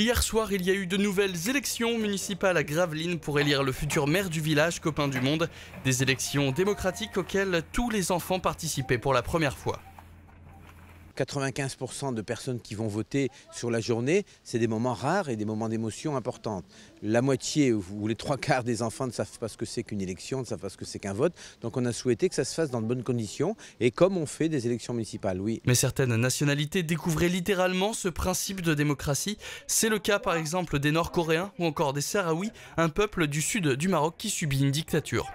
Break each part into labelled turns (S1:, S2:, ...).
S1: Hier soir, il y a eu de nouvelles élections municipales à Gravelines pour élire le futur maire du village Copain du Monde. Des élections démocratiques auxquelles tous les enfants participaient pour la première fois.
S2: 95% de personnes qui vont voter sur la journée, c'est des moments rares et des moments d'émotion importantes. La moitié ou les trois quarts des enfants ne savent pas ce que c'est qu'une élection, ne savent pas ce que c'est qu'un vote. Donc on a souhaité que ça se fasse dans de bonnes conditions et comme on fait des élections municipales, oui.
S1: Mais certaines nationalités découvraient littéralement ce principe de démocratie. C'est le cas par exemple des Nord-Coréens ou encore des Sahraouis, un peuple du sud du Maroc qui subit une dictature.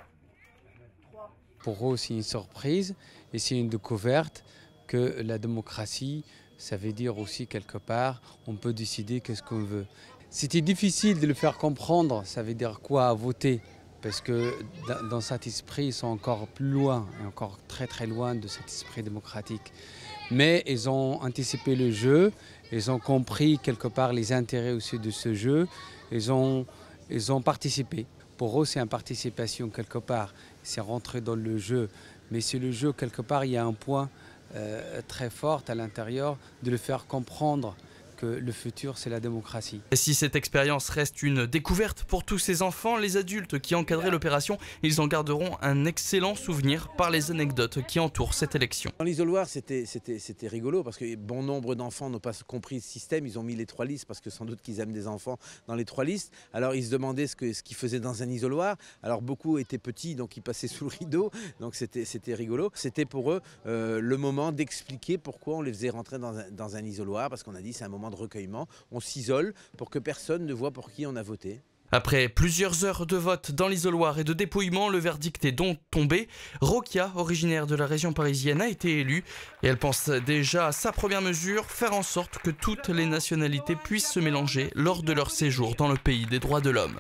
S3: Pour eux, c'est une surprise et c'est une découverte que la démocratie, ça veut dire aussi quelque part, on peut décider qu'est-ce qu'on veut. C'était difficile de le faire comprendre, ça veut dire quoi voter, parce que dans cet esprit, ils sont encore plus loin, et encore très très loin de cet esprit démocratique. Mais ils ont anticipé le jeu, ils ont compris quelque part les intérêts aussi de ce jeu, ils ont participé. Pour eux, c'est une participation quelque part, c'est rentrer dans le jeu. Mais c'est le jeu, quelque part, il y a un point très fort à l'intérieur de le faire comprendre que le futur, c'est la démocratie.
S1: Et si cette expérience reste une découverte pour tous ces enfants, les adultes qui encadraient l'opération, ils en garderont un excellent souvenir par les anecdotes qui entourent cette élection.
S2: Dans l'isoloir, c'était rigolo parce que bon nombre d'enfants n'ont pas compris ce système. Ils ont mis les trois listes parce que sans doute qu'ils aiment des enfants dans les trois listes. Alors ils se demandaient ce qu'ils faisaient dans un isoloir. Alors beaucoup étaient petits, donc ils passaient sous le rideau. Donc c'était rigolo. C'était pour eux le moment d'expliquer pourquoi on les faisait rentrer dans un isoloir. Parce qu'on a dit c'est un moment de recueillement. On s'isole pour que personne ne voit pour qui on a voté.
S1: Après plusieurs heures de vote dans l'isoloir et de dépouillement, le verdict est donc tombé. Rokia, originaire de la région parisienne, a été élue et elle pense déjà à sa première mesure, faire en sorte que toutes les nationalités puissent se mélanger lors de leur séjour dans le pays des droits de l'homme.